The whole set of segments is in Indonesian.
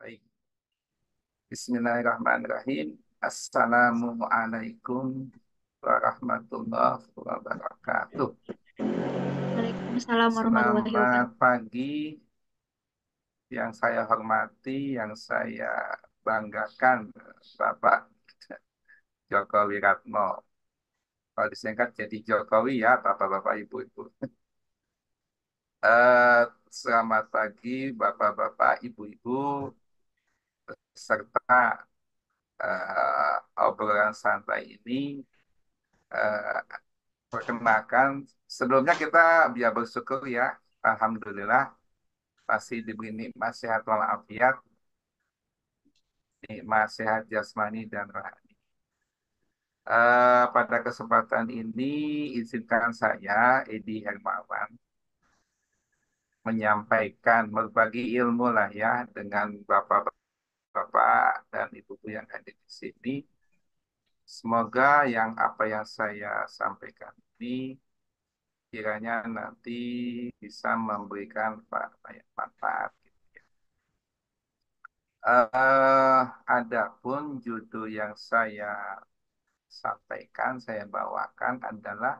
Baik. Bismillahirrahmanirrahim. Assalamualaikum warahmatullahi wabarakatuh. Waalaikumsalam warahmatullahi Selamat wabarakatuh. pagi yang saya hormati, yang saya banggakan, Bapak Joko Wiratno. Kalau disingkat jadi Jokowi ya, Bapak-Bapak, Ibu-Ibu. Eh, Selamat pagi, Bapak-Bapak, Ibu-Ibu, serta obrolan santai ini. eh, Perkenalkan, sebelumnya kita biar bersyukur ya, Alhamdulillah masih diberi nikmat sehat walafiat, nikmat sehat jasmani dan rohani. Pada kesempatan ini, izinkan saya, Edi Hermawan, menyampaikan, berbagi ilmu lah ya, dengan bapak-bapak dan ibu-ibu yang hadir di sini. Semoga yang apa yang saya sampaikan ini kiranya nanti bisa memberikan banyak manfaat. Adapun judul yang saya sampaikan, saya bawakan adalah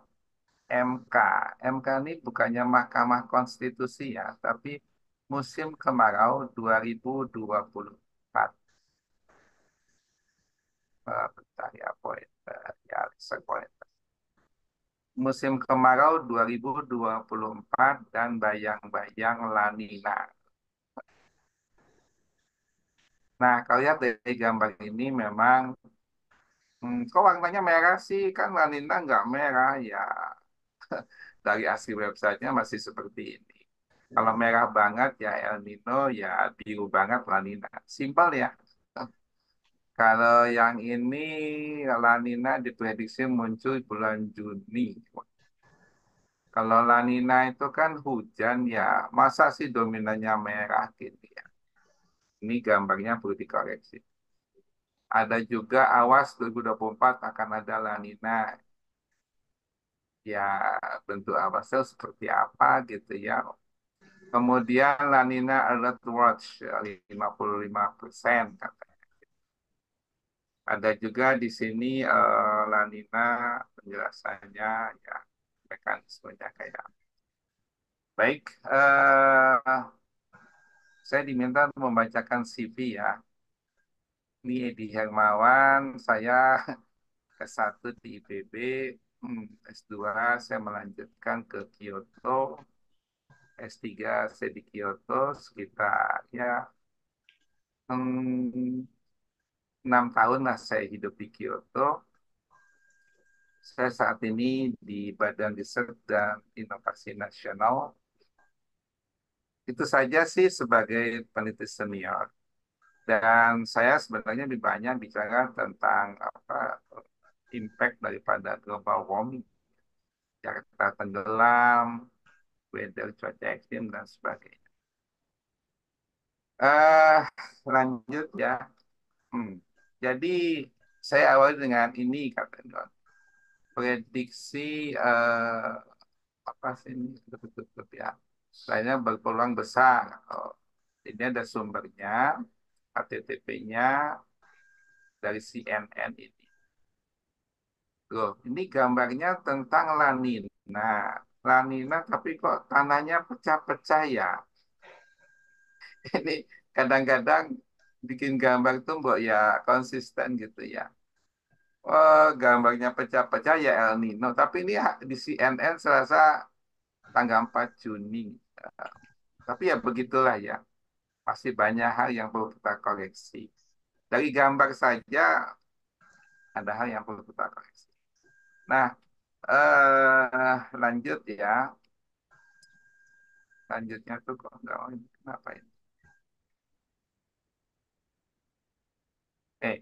MK. MK ini bukannya Mahkamah Konstitusi ya, tapi musim kemarau 2024. Bentar ya, pointer. Ya, pointer. Musim kemarau 2024 dan bayang-bayang La Nina. Nah, kalau lihat dari gambar ini memang, kok warnanya merah sih? Kan La Nina nggak merah ya. Dari asli websitenya masih seperti ini. Kalau merah banget ya El Nino, ya biru banget La Nina. Simpel ya. Kalau yang ini La Nina diprediksi muncul bulan Juni. Kalau La Nina itu kan hujan ya, masa sih dominannya merah gitu ya. Ini gambarnya perlu dikoreksi. Ada juga awas 2024 akan ada La Nina. Ya bentuk awasnya seperti apa gitu ya. Kemudian La Nina Alert Watch 55% katanya. Ada juga di sini La Nina penjelasannya ya mekanismenya kayak apa. Baik, saya diminta untuk membacakan CV ya. Ini Edi Hermawan, saya S1 di IPB, S2 saya melanjutkan ke Kyoto, S3 saya di Kyoto sekitar ya 6 tahun lah saya hidup di Kyoto. Saya saat ini di Badan Riset dan Inovasi Nasional. Itu saja sih sebagai peneliti senior. Dan saya sebenarnya lebih banyak bicara tentang apa impact daripada global warming, Jakarta tenggelam, weather cuaca ekstrim dan sebagainya. Eh Lanjut ya. Hmm. Jadi saya awali dengan ini kata Don. Prediksi apa sih ini betul-betul ya. Lainnya berpeluang besar. Oh, ini ada sumbernya, HTTP-nya dari CNN ini. Loh, ini gambarnya tentang La Nina. La Nina tapi kok tanahnya pecah-pecah ya. Ini kadang-kadang bikin gambar tuh mbok ya konsisten gitu ya. Oh, gambarnya pecah-pecah ya El Nino. Tapi ini di CNN Selasa tanggal 4 Juni. Eh, Tapi ya begitulah ya. Masih banyak hal yang perlu kita koreksi. Dari gambar saja ada hal yang perlu kita koreksi. Nah, lanjut ya. Lanjutnya tuh kok enggak, oh, ini kenapa ini? Eh,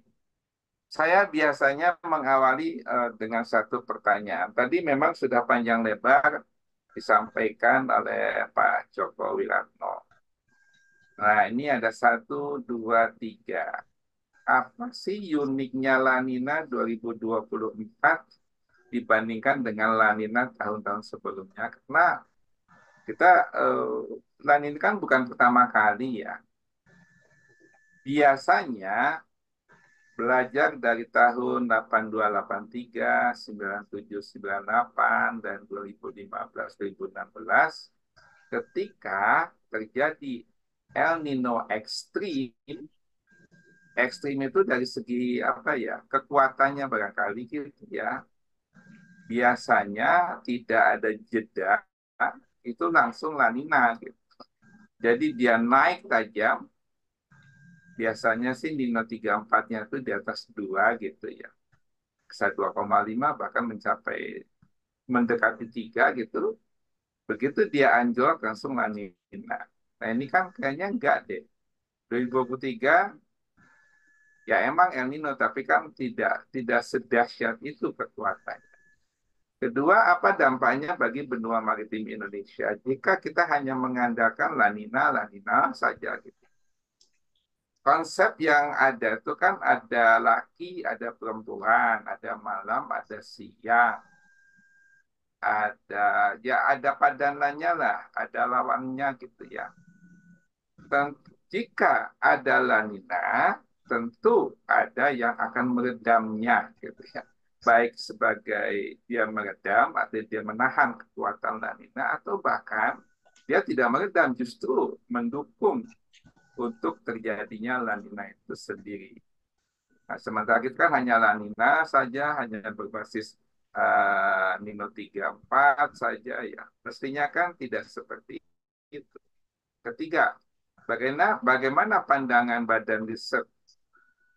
saya biasanya mengawali dengan satu pertanyaan. Tadi memang sudah panjang lebar disampaikan oleh Pak Joko Wiratno. Nah, ini ada satu, dua, tiga. Apa sih uniknya La Nina 2024 dibandingkan dengan La Nina tahun-tahun sebelumnya? Karena kita La Nina kan bukan pertama kali ya. biasanya belajar dari tahun 82, 83, 97, 98, dan 2015, 2016, ketika terjadi El Nino ekstrim, ekstrim itu dari segi apa ya, kekuatannya barangkali gitu ya, biasanya tidak ada jeda, itu langsung La Nina gitu. Jadi dia naik tajam, biasanya sih Nino 34-nya itu di atas 2 gitu ya. Bisa 2,5 bahkan mencapai mendekati 3 gitu. Begitu dia anjlok langsung La Nina. Nah ini kan kayaknya enggak deh. 2023 ya emang El Nino tapi kan tidak sedahsyat itu kekuatannya. Kedua, apa dampaknya bagi benua maritim Indonesia jika kita hanya mengandalkan La Nina saja gitu. Konsep yang ada itu kan ada laki, ada perempuan, ada malam, ada siang, ada ya ada padanannya lah, ada lawannya gitu ya. Jika ada lanina, tentu ada yang akan meredamnya gitu ya. Baik sebagai dia meredam atau dia menahan kekuatan lanina atau bahkan dia tidak meredam justru mendukung untuk terjadinya lanina itu sendiri. Nah, sementara kita kan hanya lanina saja, hanya berbasis Nino 34 saja ya. Mestinya kan tidak seperti itu. Ketiga, bagaimana pandangan Badan Riset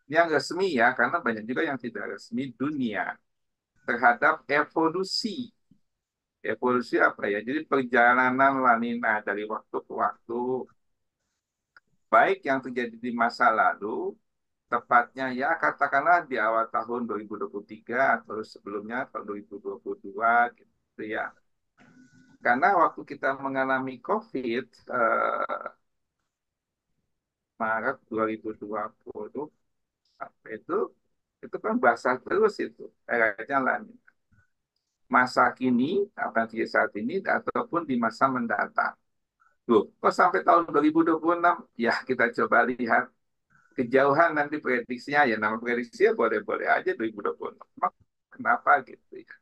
yang resmi ya, karena banyak juga yang tidak resmi dunia terhadap evolusi. Evolusi apa ya? Jadi perjalanan lanina dari waktu ke waktu, baik yang terjadi di masa lalu, tepatnya ya katakanlah di awal tahun 2023 atau sebelumnya tahun 2022 gitu ya. Karena waktu kita mengalami COVID, Maret 2020, apa itu kan basah terus itu airnya lanina. Masa kini, apa yang terjadi saat ini, ataupun di masa mendatang. Loh, kok sampai tahun 2026? Ya, kita coba lihat kejauhan nanti prediksinya. Ya, nama prediksinya boleh-boleh aja 2026. Kenapa gitu ya?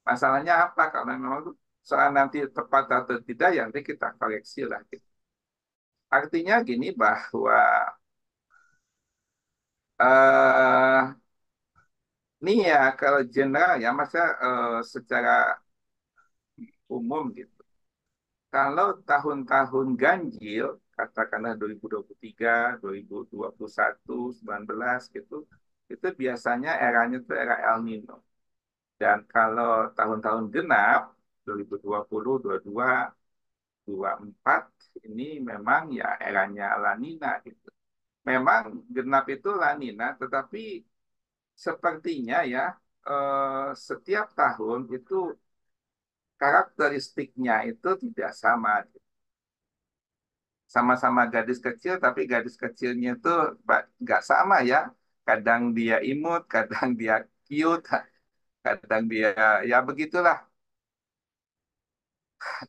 Masalahnya apa? Kalau memang soal nanti tepat atau tidak, ya nanti kita koreksi lah. Gitu. Artinya gini bahwa eh, ini ya kalau general ya, masa secara umum gitu. Kalau tahun-tahun ganjil, katakanlah 2023, 2021, 19 gitu, itu biasanya eranya itu era El Nino. Dan kalau tahun-tahun genap, 2020, 22, 24, ini memang ya eranya La Nina gitu. Memang genap itu La Nina, tetapi sepertinya ya setiap tahun itu karakteristiknya itu tidak sama. Sama-sama gadis kecil, tapi gadis kecilnya itu nggak sama ya. Kadang dia imut, kadang dia cute, kadang dia ya begitulah.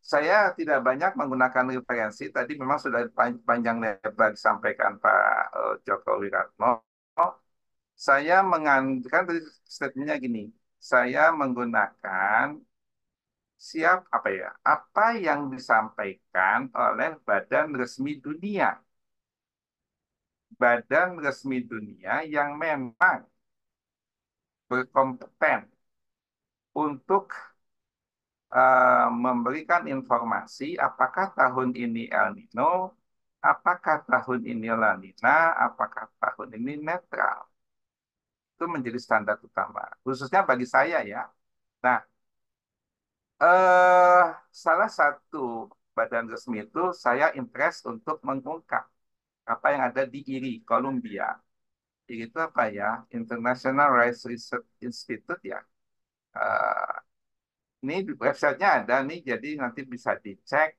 Saya tidak banyak menggunakan referensi. Tadi memang sudah panjang lebar disampaikan Pak Joko Wiratno. Saya mengandalkan tadi statementnya gini. Saya menggunakan siap apa ya? Apa yang disampaikan oleh Badan Resmi Dunia. Badan resmi dunia yang memang berkompeten untuk memberikan informasi apakah tahun ini El Nino, apakah tahun ini La Nina, apakah tahun ini netral. Itu menjadi standar utama, khususnya bagi saya ya. Nah, eh, salah satu badan resmi itu saya interest untuk mengungkap apa yang ada di IRI, Columbia. IRI itu apa ya? International Rice Research Institute ya. Eh, Ini websitenya ada nih, jadi nanti bisa dicek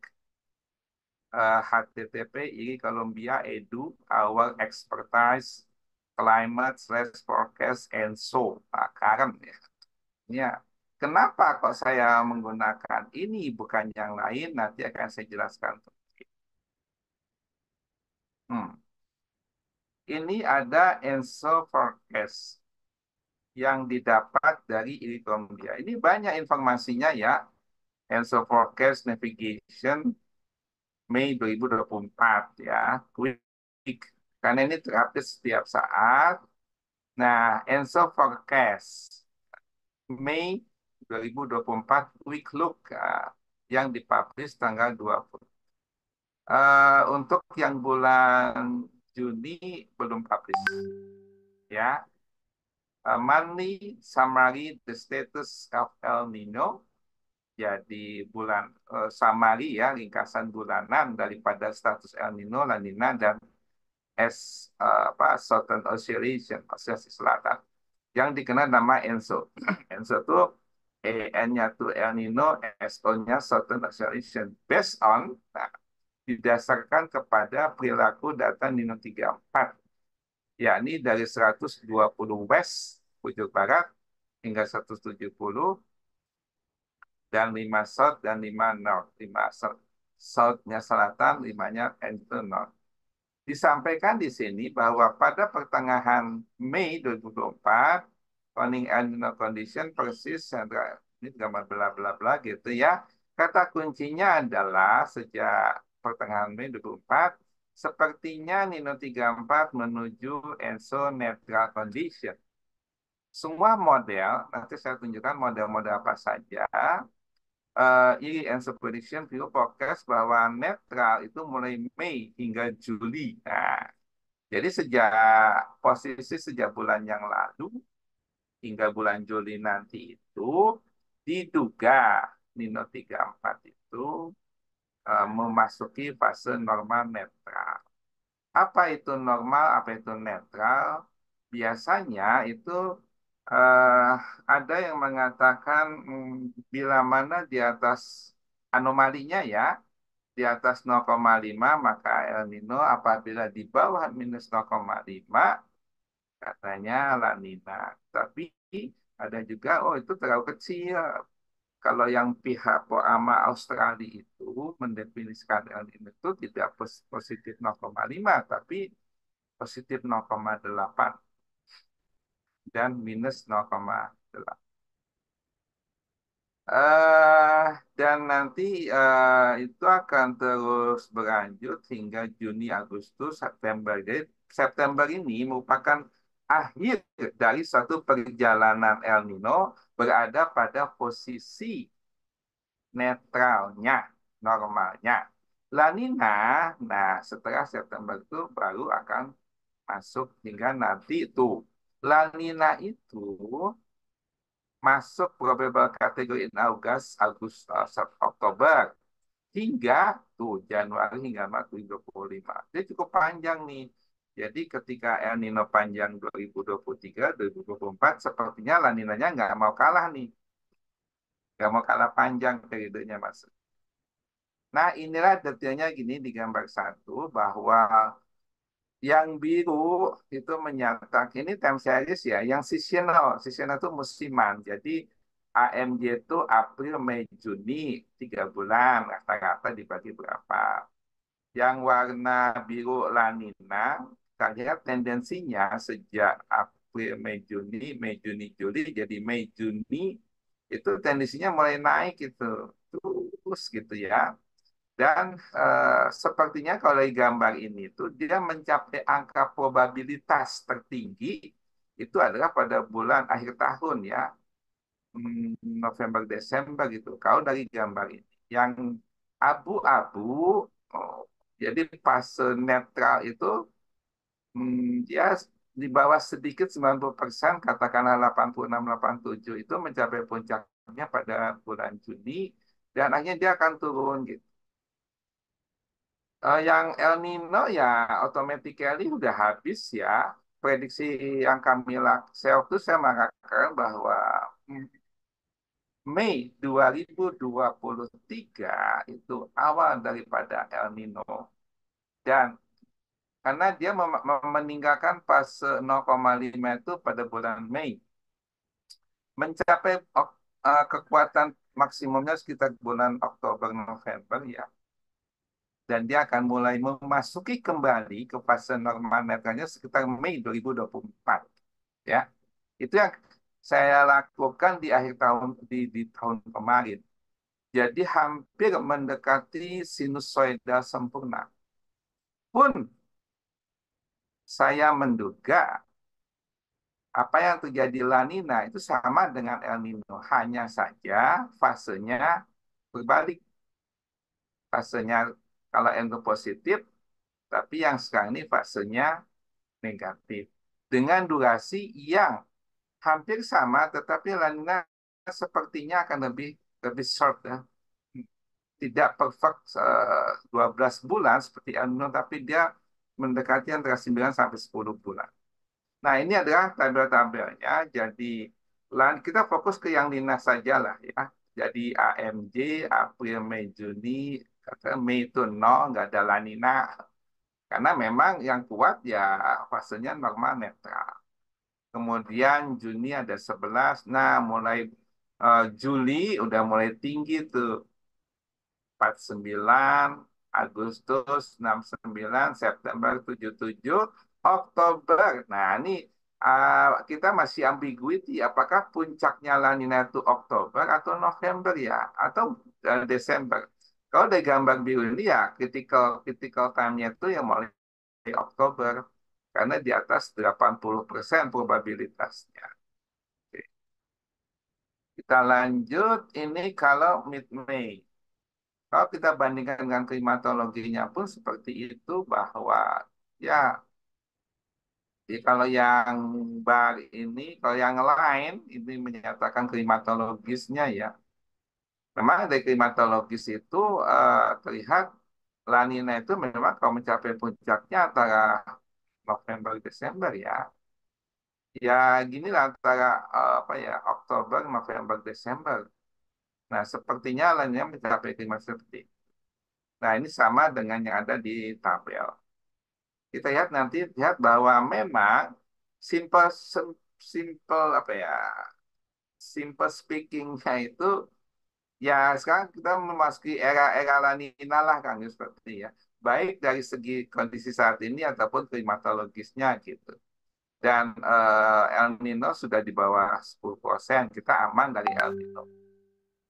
http ini Columbia Edu Our Expertise Climate slash Forecast and So current ya. Ya, kenapa kok saya menggunakan ini bukan yang lain? Nanti akan saya jelaskan. Hmm. ini ada ENSO forecast yang didapat dari Iridium. Ini banyak informasinya ya. ENSO forecast navigation Mei 2024 ya. Quick. Karena ini terupdate setiap saat. Nah, ENSO forecast Mei 2024 Quick Look yang dipublish tanggal 20. Untuk yang bulan Juni belum publish ya. Monthly summary the status of El Nino. Jadi bulan summary ya, ringkasan bulanan daripada status El Nino, La Nina dan Southern Oscillation, oscillasi selatan yang dikenal nama ENSO. ENSO itu EN-nya tuh El Nino, SO-nya Southern Oscillation. Based on, nah, didasarkan kepada perilaku data Nino 34, yakni dari 120 west, ujung barat, hingga 170, dan 5 south dan 5 north. 5 south-nya selatan, 5-nya north. Disampaikan di sini bahwa pada pertengahan Mei 2024, running El Nino condition persis, ini gambar bla bla bla gitu ya. Kata kuncinya adalah sejak pertengahan Mei 2024, sepertinya Nino 34 menuju ENSO netral condition. Semua model, nanti saya tunjukkan model-model apa saja, ini ENSO prediction view forecast bahwa netral itu mulai Mei hingga Juli. Nah, jadi sejak bulan yang lalu hingga bulan Juli nanti itu diduga Nino 34 itu memasuki fase normal netral. Apa itu normal, apa itu netral? Biasanya itu eh, ada yang mengatakan bila mana di atas anomalinya ya, di atas 0,5 maka El Nino, apabila di bawah minus 0,5 katanya La Nina. Tapi ada juga, oh itu terlalu kecil. Kalau yang pihak POAMA Australia itu mendefinisikan El Nino itu tidak positif 0,5, tapi positif 0,8 dan minus 0,8. Dan nanti itu akan terus berlanjut hingga Juni, Agustus, September. Jadi September ini merupakan akhir dari suatu perjalanan El Nino berada pada posisi netralnya, normalnya. La Nina, nah setelah September itu baru akan masuk hingga nanti itu. La Nina itu masuk probable kategori in Agustus, Oktober hingga tuh Januari hingga Maret 2025. Jadi cukup panjang nih. Jadi ketika El Nino panjang 2023, 2024, sepertinya La Ninanya nggak mau kalah nih. Nggak mau kalah panjang periodenya Mas. Nah inilah detailnya gini di gambar satu bahwa yang biru itu menyatakan ini time series ya, yang seasonal. Seasonal itu musiman. Jadi AMJ itu April, Mei, Juni, 3 bulan. Rata-rata dibagi berapa. Yang warna biru La Nina, kita lihat tendensinya sejak April, Mei, Juni, Juli. Jadi Mei, Juni itu tendensinya mulai naik gitu. Terus gitu ya. Dan sepertinya kalau di gambar ini tuh dia mencapai angka probabilitas tertinggi itu adalah pada bulan akhir tahun ya, November Desember gitu. Kalau dari gambar ini, yang abu-abu, oh, jadi fase netral itu dia di bawah sedikit 90%, katakanlah 86, 87 itu mencapai puncaknya pada bulan Juni dan akhirnya dia akan turun gitu. Yang El Nino ya automatically udah habis ya. Prediksi yang kami lakukan itu saya mengatakan bahwa Mei 2023 itu awal daripada El Nino. Dan karena dia meninggalkan fase 0,5 itu pada bulan Mei. Mencapai kekuatan maksimumnya sekitar bulan Oktober, November ya. dan dia akan mulai memasuki kembali ke fase normal netralnya sekitar Mei 2024. Ya, itu yang saya lakukan di akhir tahun di tahun kemarin. Jadi hampir mendekati sinusoida sempurna. Pun saya menduga apa yang terjadi La Nina itu sama dengan El Nino, hanya saja fasenya berbalik. Fasenya kalau El Nino positif, tapi yang sekarang ini fasenya negatif. Dengan durasi yang hampir sama, tetapi La Nina sepertinya akan lebih lebih short ya. Tidak perfect 12 bulan seperti El Nino, tapi dia mendekati antara 9 sampai 10 bulan. Nah, ini adalah tabel-tabelnya. Jadi, kita fokus ke yang Lina saja lah ya. Jadi, AMJ, April, Mei, Juni, kata Mei itu nol, nggak ada La Nina. Karena memang yang kuat ya fasenya normal netral. Kemudian Juni ada 11. Nah, mulai Juli udah mulai tinggi tuh. 49, Agustus 69, September 77, Oktober. Nah, ini kita masih ambiguity apakah puncaknya La Nina itu Oktober atau November ya, atau Desember. Kalau dari gambar biru ini ya critical critical time-nya itu yang mulai Oktober karena di atas 80% probabilitasnya. Oke. Kita lanjut ini kalau mid-Mei. Kalau kita bandingkan dengan klimatologinya pun seperti itu bahwa ya, kalau yang bar ini, kalau yang lain ini menyatakan klimatologisnya ya. Memang dari klimatologis itu terlihat La Nina itu memang kalau mencapai puncaknya antara November Desember ya. Ya ginilah antara apa ya Oktober, November, Desember. Nah, sepertinya La Nina mencapai klimaks seperti itu. Nah, ini sama dengan yang ada di tabel. Kita lihat bahwa memang simple simple apa ya simple speakingnya itu ya sekarang kita memasuki era-era La Nina lah kan seperti ya, baik dari segi kondisi saat ini ataupun klimatologisnya gitu. Dan El Nino sudah di bawah 10%, kita aman dari El Nino.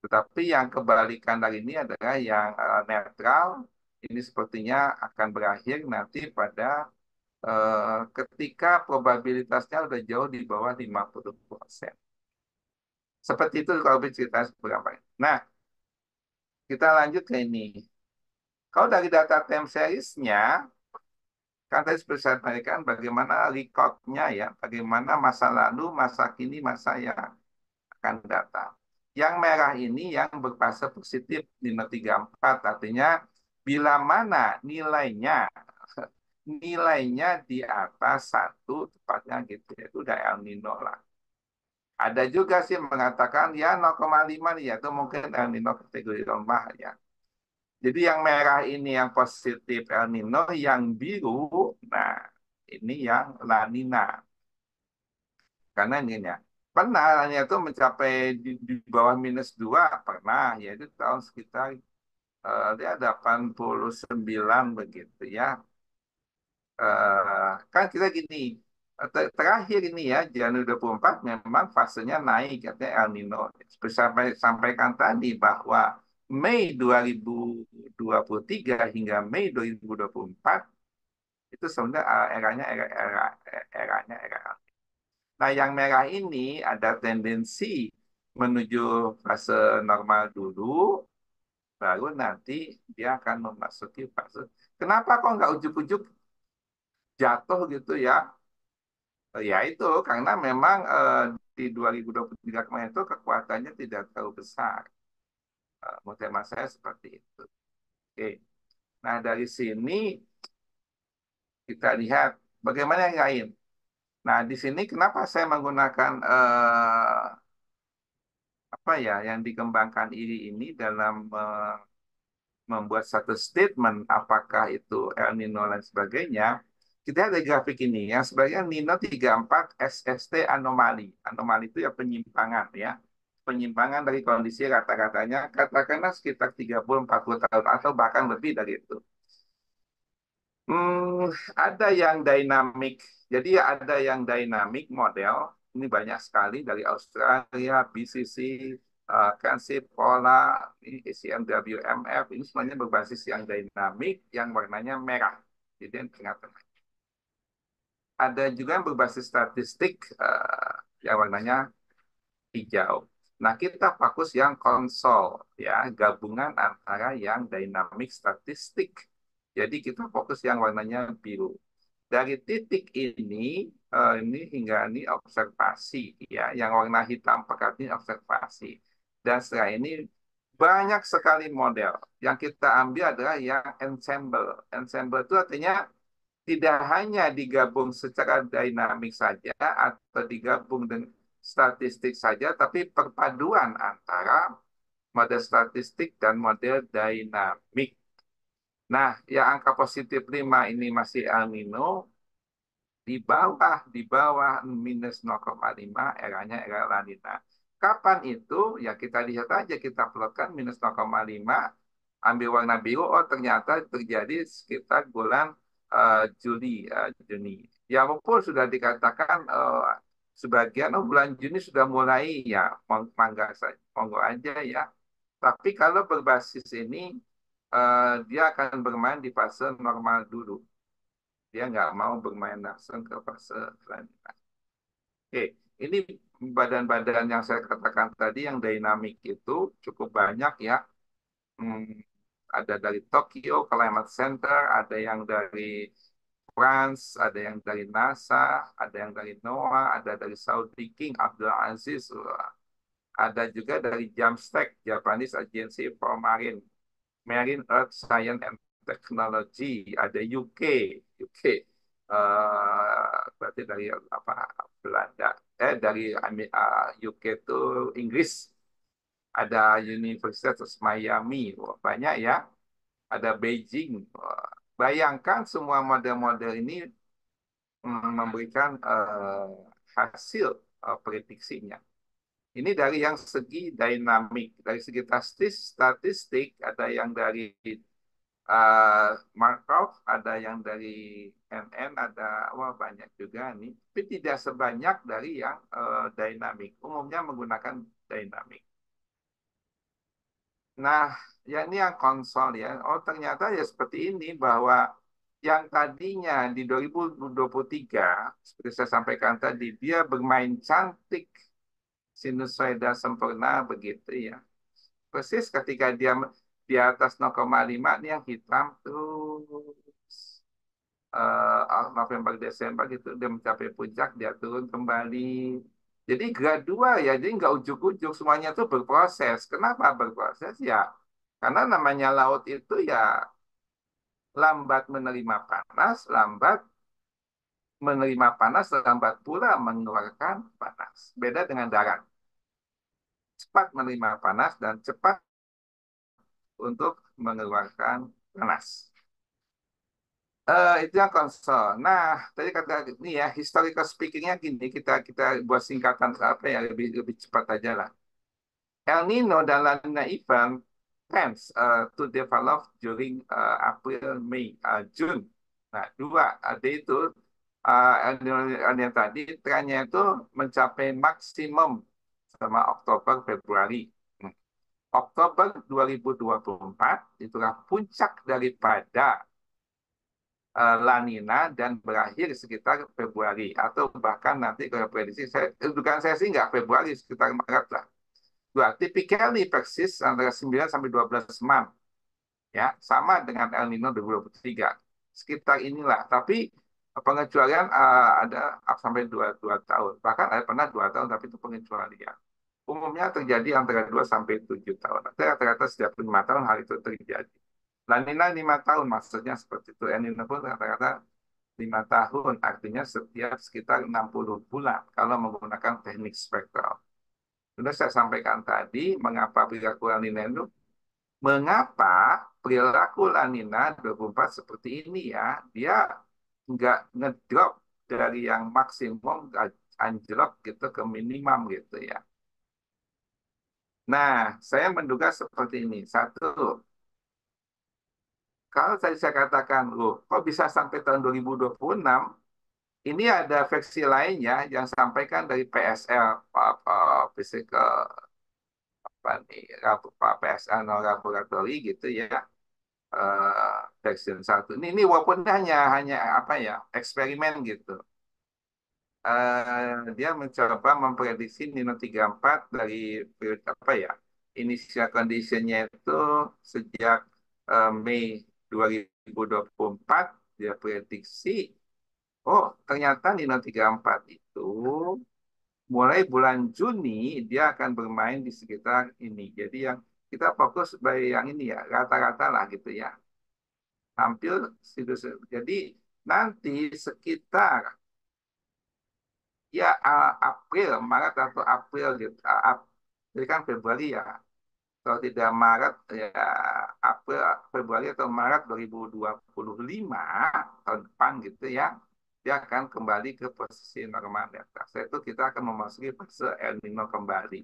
Tetapi yang kebalikan dari ini adalah yang netral, ini sepertinya akan berakhir nanti pada ketika probabilitasnya udah jauh di bawah 50%. Seperti itu kalau cerita berapa. Nah, kita lanjut ke ini. Kalau dari data time series-nya, kan tadi seperti saya sampaikan bagaimana record-nya ya, bagaimana masa lalu, masa kini, masa yang akan datang. Yang merah ini yang berfase positif Nino 34, artinya bila mana nilainya di atas satu, tepatnya gitu, itu udah El Nino lah. Ada juga sih mengatakan ya 0,5 nih, ya itu mungkin El Nino kategori lemah ya. Jadi yang merah ini yang positif El Nino, yang biru, nah ini yang La Nina. Karena ini ya, pernah La Nina itu mencapai di bawah -2, pernah, yaitu tahun sekitar dia 89 begitu ya. Kan kita gini, terakhir ini ya, Januari 24 memang fasenya naik, katanya El Nino. Seperti sampaikan tadi bahwa Mei 2023 hingga Mei 2024 itu sebenarnya eranya era. Nah, yang merah ini ada tendensi menuju fase normal dulu, baru nanti dia akan memasuki fase. Kenapa kok nggak ujuk-ujuk jatuh gitu ya? Ya itu karena memang di 2023 kemarin itu kekuatannya tidak terlalu besar. Menurut hemat saya seperti itu. Oke. Nah, dari sini kita lihat bagaimana yang lain. Nah, di sini kenapa saya menggunakan apa ya yang dikembangkan ini dalam membuat satu statement apakah itu El Nino dan sebagainya. Kita ada grafik ini yang sebenarnya Nino 34 SST anomali. Anomali itu ya penyimpangan ya. Penyimpangan dari kondisi rata-ratanya katakanlah sekitar 30-40 tahun atau bahkan lebih dari itu. Hmm, ada yang dynamic. Jadi ya ada yang dynamic model. Ini banyak sekali dari Australia, BCC, Kansip, Pola, ini ACM, WMF. Ini semuanya berbasis yang dynamic, yang warnanya merah. Jadi yang tengah-tengah. Ada juga yang berbasis statistik, yang warnanya hijau. Nah, kita fokus yang konsol, ya, gabungan antara yang dynamic statistik. Jadi kita fokus yang warnanya biru. Dari titik ini hingga ini observasi, ya, yang warna hitam pekat ini observasi. Dan setelah ini banyak sekali model. Yang kita ambil adalah yang ensemble. Ensemble itu artinya tidak hanya digabung secara dinamik saja atau digabung dengan statistik saja, tapi perpaduan antara model statistik dan model dinamik. Nah, yang angka positif 5 ini masih El Nino, di bawah -0,5 eranya era La Nina. Kapan itu? Ya kita lihat aja, kita plotkan -0,5, ambil warna biru, oh ternyata terjadi sekitar bulan Juni. Ya walaupun sudah dikatakan sebagian bulan Juni sudah mulai, ya mangga saja, monggo aja ya. Tapi kalau berbasis ini dia akan bermain di fase normal dulu. Dia nggak mau bermain langsung ke fase lanjutan. Oke, ini badan-badan yang saya katakan tadi yang dinamik itu cukup banyak ya. Hmm, ada dari Tokyo Climate Center, ada yang dari France, ada yang dari NASA, ada yang dari NOAA, ada dari Saudi King Abdul Aziz, ada juga dari JAMSTEC, Japanese Agency for Marine Earth Science and Technology, ada UK, berarti dari apa Belanda, UK itu Inggris, ada Universitas Miami, wah, banyak ya, ada Beijing. Wah, bayangkan semua model-model ini memberikan hasil prediksinya. Ini dari yang segi dinamik, dari segi statistik ada yang dari Markov, ada yang dari NN, ada wah banyak juga nih, tapi tidak sebanyak dari yang dinamik. Umumnya menggunakan dinamik. Nah, ya ini yang konsol ya. Oh ternyata ya seperti ini bahwa yang tadinya di 2023, seperti saya sampaikan tadi, dia bermain cantik sinusoida sempurna begitu ya. Persis ketika dia di atas 0,5 ini yang hitam tuh November Desember gitu dia mencapai puncak dia turun kembali. Jadi gradual ya, jadi nggak ujuk-ujuk semuanya itu berproses. Kenapa berproses ya? Karena namanya laut itu ya lambat menerima panas, lambat pula mengeluarkan panas. Beda dengan darat. Cepat menerima panas dan cepat untuk mengeluarkan panas. Itu yang konsol. Nah, tadi kata ini ya, historical speakingnya gini, kita kita buat singkatan apa ya lebih lebih cepat aja lah. El Nino dan La Nina event tends to develop during April, Mei, June. Nah, dua ada itu El Nino yang tadi trennya itu mencapai maksimum sama Oktober Februari. Hmm. Oktober 2024 itulah puncak daripada La Nina dan berakhir sekitar Februari atau bahkan nanti kalau prediksi saya dugaan saya sih nggak Februari sekitar Maret lah. Dua typically persis antara 9 sampai 12 Maret ya sama dengan El Nino 2023 sekitar inilah tapi pengecualian ada sampai dua tahun bahkan ada pernah 2 tahun tapi itu pengecualian umumnya terjadi antara 2 sampai 7 tahun. Rata-rata setiap 5 tahun hal itu terjadi. La Nina 5 tahun maksudnya seperti itu. El Nino pun rata-rata 5 tahun, artinya setiap sekitar 60 bulan kalau menggunakan teknik spektral. Sudah saya sampaikan tadi, mengapa perilaku La Nina 24 seperti ini ya, dia nggak ngedrop dari yang maksimum, anjlok gitu ke minimum gitu ya. Nah, saya menduga seperti ini. Satu, Kalau tadi saya katakan, loh, kok bisa sampai tahun 2026? Ini ada versi lainnya yang sampaikan dari PSL, Physical apa nih, PSL no Laboratory gitu ya, versi satu. Ini walaupun hanya hanya apa ya eksperimen gitu. Dia mencoba memprediksi Nino 34 dari periode apa ya initial conditionnya itu sejak Mei 2024 dia prediksi oh ternyata Nino 34 itu mulai bulan Juni dia akan bermain di sekitar ini. Jadi yang kita fokus pada yang ini ya rata-rata lah gitu ya hampir situ. Jadi nanti sekitar ya April, Maret atau April gitu. Jadi kan Februari ya. Kalau tidak Maret ya April, Februari atau Maret 2025 tahun depan gitu ya. Dia akan kembali ke posisi normal di atas. Itu kita akan memasuki fase El Nino kembali.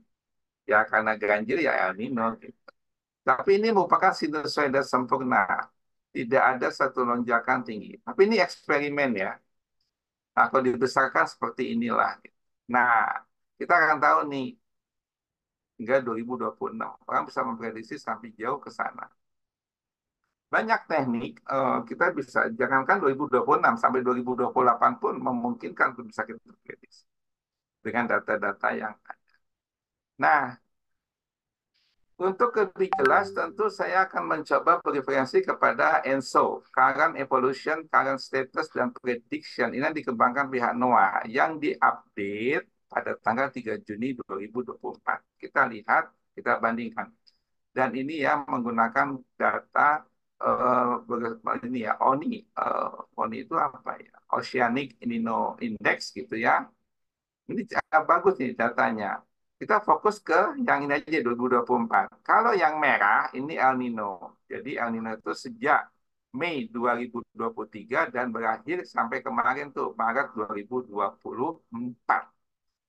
Ya karena ganjil ya El Nino gitu. Tapi ini merupakan sinusoida sempurna. Tidak ada satu lonjakan tinggi. Tapi ini eksperimen ya. Nah, kalau dibesarkan seperti inilah. Nah, kita akan tahu nih, hingga 2026. Orang bisa memprediksi sampai jauh ke sana. Banyak teknik, kita bisa, jangankan 2026, sampai 2028 pun memungkinkan untuk bisa kita prediksi. Dengan data-data yang ada. Nah, untuk lebih jelas, tentu saya akan mencoba bereferensi kepada ENSO, Current Evolution, Current Status, dan Prediction. Ini yang dikembangkan pihak NOAA, yang diupdate pada tanggal 3 Juni 2024. Kita lihat, kita bandingkan. Dan ini ya menggunakan data ini ya, ONI. ONI itu apa ya? Oceanic Nino Index gitu ya. Ini bagus nih datanya. Kita fokus ke yang ini aja 2024. Kalau yang merah ini El Nino. Jadi El Nino itu sejak Mei 2023 dan berakhir sampai kemarin tuh Maret 2024.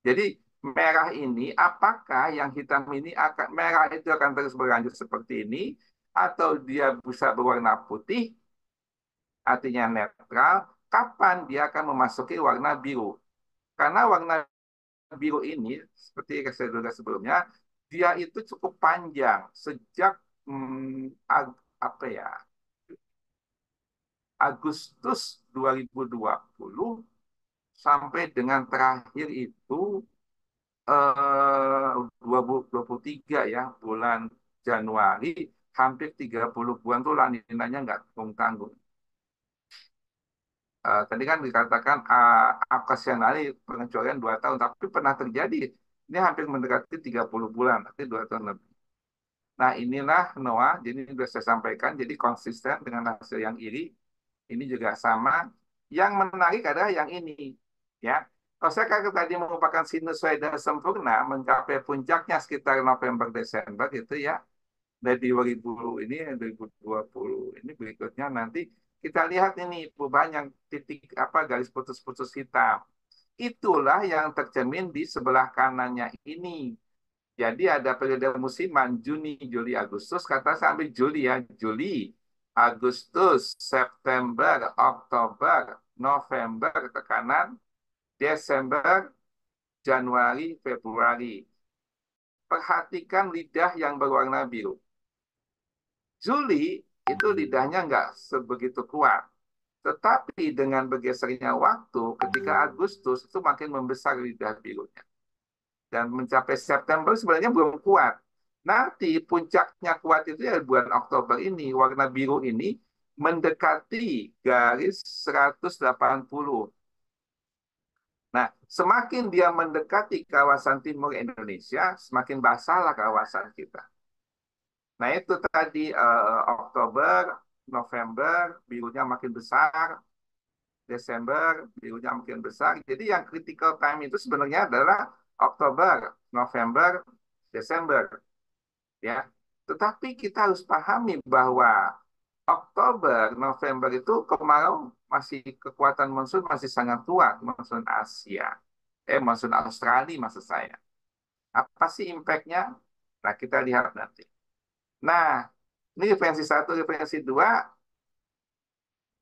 Jadi merah ini apakah yang hitam ini akan merah itu akan terus berlanjut seperti ini atau dia bisa berwarna putih artinya netral, kapan dia akan memasuki warna biru? Karena warna biru ini, seperti yang saya duga sebelumnya, dia itu cukup panjang sejak apa ya Agustus 2020 sampai dengan terakhir itu 2023 ya bulan Januari hampir 30 bulan tuh laninanya nggak tanggung-tanggung. Tadi kan dikatakan akasionali pengecualian 2 tahun, tapi pernah terjadi. Ini hampir mendekati 30 bulan, nanti 2 tahun lebih. Nah inilah Noah, jadi ini sudah saya sampaikan, jadi konsisten dengan hasil yang iri. Ini juga sama. Yang menarik adalah yang ini. Ya, kalau saya katakan tadi merupakan sinusoida sempurna, mencapai puncaknya sekitar November-Desember gitu ya. Dari 2000 ini, 2020 ini berikutnya nanti kita lihat ini perubahan yang titik apa garis putus-putus hitam. Itulah yang tercermin di sebelah kanannya ini. Jadi ada periode musiman Juni, Juli, Agustus, kata sampai Juli ya, Juli, Agustus, September, Oktober, November ke kanan, Desember, Januari, Februari. Perhatikan lidah yang berwarna biru. Juli itu lidahnya nggak sebegitu kuat. Tetapi dengan bergesernya waktu, ketika Agustus itu makin membesar lidah birunya. Dan mencapai September sebenarnya belum kuat. Nanti puncaknya kuat itu ya bulan Oktober ini, warna biru ini mendekati garis 180. Nah, semakin dia mendekati kawasan timur Indonesia, semakin basahlah kawasan kita. Nah, itu tadi Oktober, November, birunya makin besar, Desember, birunya makin besar. Jadi yang critical time itu sebenarnya adalah Oktober, November, Desember. Ya, tetapi kita harus pahami bahwa Oktober, November itu kemarau masih kekuatan monsun masih sangat kuat, monsun Asia. Monsun Australia maksud saya. Apa sih impact-nya? Nah, kita lihat nanti. Nah, ini referensi 1, referensi 2.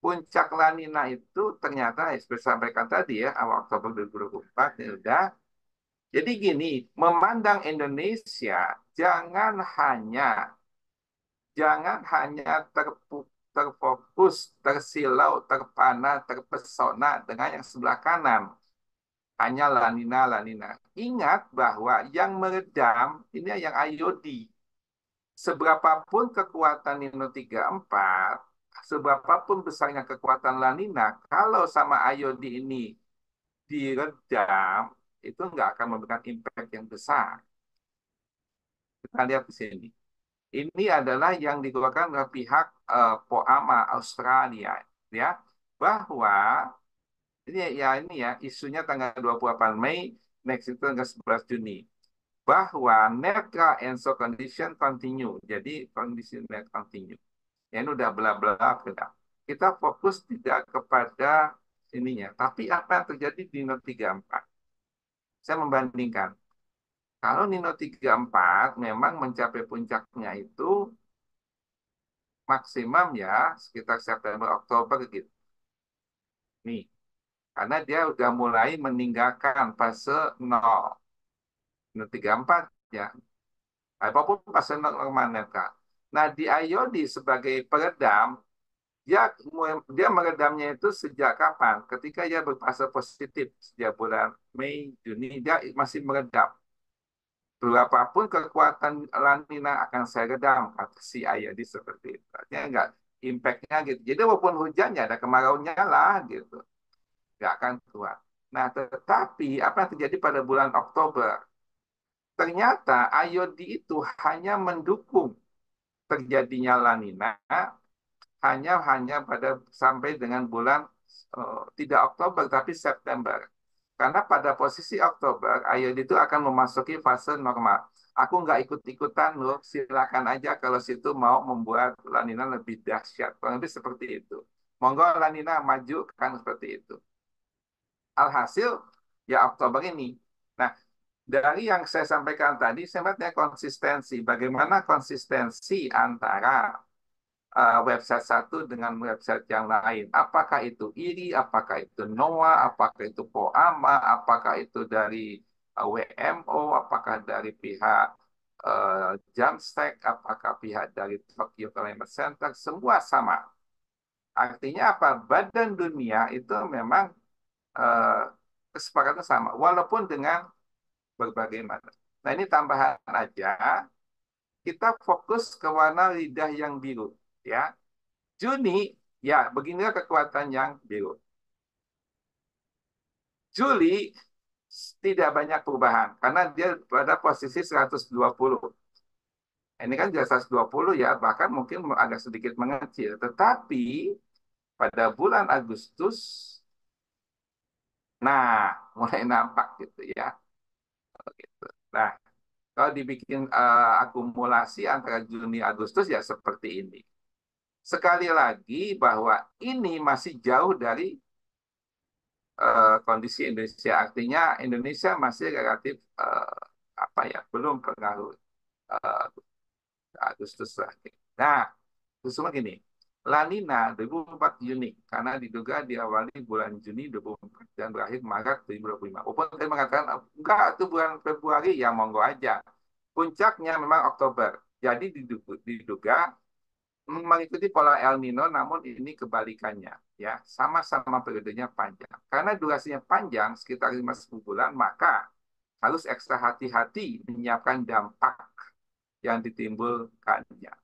puncak La Nina itu ternyata seperti sampaikan tadi ya, awal Oktober 2024 ya udah. Jadi gini, memandang Indonesia jangan hanya terfokus, tersilau, terpana, terpesona dengan yang sebelah kanan. Hanya La Nina, La Nina. Ingat bahwa yang meredam ini yang IOD. Seberapapun kekuatan Nino 34, seberapapun besarnya kekuatan La Nina, kalau sama IOD ini diredam, itu nggak akan memberikan impact yang besar. Kita lihat di sini. Ini adalah yang dikeluarkan oleh pihak POAMA Australia, ya, bahwa ini ya isunya tanggal 28 Mei, next itu tanggal 11 Juni, bahwa netral and so condition continue. Jadi kondisi net continue. Ya, ini udah bla bla bla. Kita fokus tidak kepada ininya, tapi apa yang terjadi di Nino 34? Saya membandingkan. Kalau Nino 34 memang mencapai puncaknya itu maksimum ya sekitar September Oktober gitu. Nih, karena dia udah mulai meninggalkan fase 0. Nino 34 ya. Apapun fase 0 permanen Kak. Nah, di IOD sebagai peredam, dia meredamnya itu sejak kapan? Ketika dia berfase positif sejak bulan Mei, Juni, dia masih meredam. Berapapun kekuatan lanina akan saya redam, kata si Ayadi seperti itu. Artinya enggak impact-nya gitu. Jadi walaupun hujannya ada kemaraunya lah gitu, nggak akan kuat. Nah, tetapi apa yang terjadi pada bulan Oktober? Ternyata IOD itu hanya mendukung terjadinya lanina hanya hanya pada sampai dengan bulan tidak Oktober tapi September. Karena pada posisi Oktober, IOD itu akan memasuki fase normal. Aku nggak ikut-ikutan loh, silakan aja kalau situ mau membuat lanina lebih dahsyat. Kurang lebih seperti itu. Monggo lanina maju kan seperti itu. Alhasil ya Oktober ini. Nah, dari yang saya sampaikan tadi, saya melihatnya konsistensi. Bagaimana konsistensi antara website satu dengan website yang lain. Apakah itu IRI, apakah itu NOAA, apakah itu POAMA, apakah itu dari WMO, apakah dari pihak Jamstack, apakah pihak dari Tokyo Climate Center, semua sama. Artinya apa? Badan dunia itu memang uh, kesepakatan sama, walaupun dengan berbagai macam. Nah ini tambahan aja, kita fokus ke warna lidah yang biru, ya. Juni, ya beginilah kekuatan yang biru. Juli tidak banyak perubahan karena dia pada posisi 120. Ini kan jadi 120 ya, bahkan mungkin agak sedikit mengecil. Tetapi pada bulan Agustus, nah mulai nampak gitu ya. Gitu. Nah, kalau dibikin akumulasi antara Juni Agustus ya seperti ini. Sekali lagi bahwa ini masih jauh dari kondisi Indonesia. Artinya Indonesia masih relatif apa ya belum pengaruh uh, Agustus lagi. Nah, itu semua gini. La Nina 2004 Juni karena diduga diawali bulan Juni 2004 dan berakhir Maret 2025. Walaupun saya mengatakan enggak itu bulan Februari ya monggo aja. Puncaknya memang Oktober. Jadi diduga mengikuti pola El Nino, namun ini kebalikannya, ya sama-sama periodenya panjang. Karena durasinya panjang, sekitar 5-10 bulan, maka harus ekstra hati-hati menyiapkan dampak yang ditimbulkannya.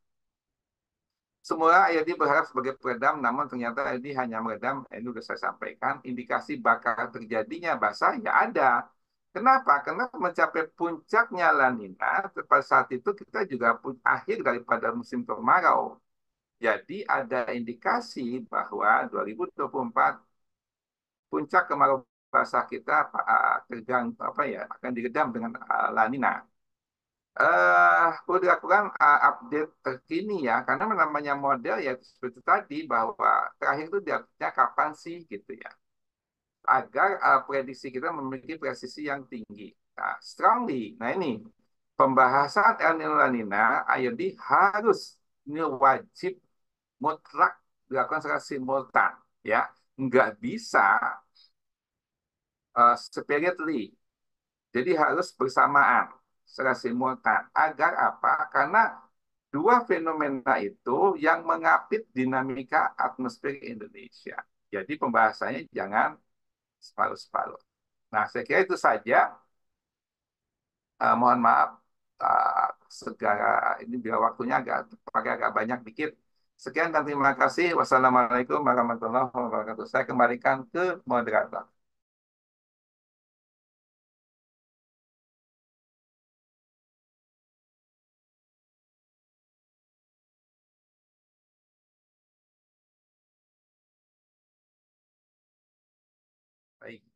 Semula IOD berharap sebagai peredam, namun ternyata IOD hanya meredam, ini sudah saya sampaikan, indikasi bakal terjadinya basah ya ada. Kenapa? Karena mencapai puncaknya La Nina, pada saat itu kita juga akhir daripada musim kemarau. Jadi ada indikasi bahwa 2024 puncak kemarau basah kita apa ya akan diredam dengan La Nina. Perlu dilakukan update terkini ya, karena namanya model ya seperti tadi bahwa terakhir itu diupdate kapan sih gitu ya, agar prediksi kita memiliki presisi yang tinggi. Nah, strongly. Nah ini pembahasan El Nino La Nina, IOD harus ini wajib mutlak dilakukan secara simultan, ya. Nggak bisa separately. Jadi harus bersamaan secara simultan. Agar apa? Karena dua fenomena itu yang mengapit dinamika atmosfer Indonesia. Jadi pembahasannya jangan separuh-separuh. Nah, saya kira itu saja. Mohon maaf, segala ini biar waktunya agak banyak dikit. Sekian dan terima kasih. Wassalamualaikum warahmatullahi wabarakatuh. Saya kembalikan ke moderator. Baik.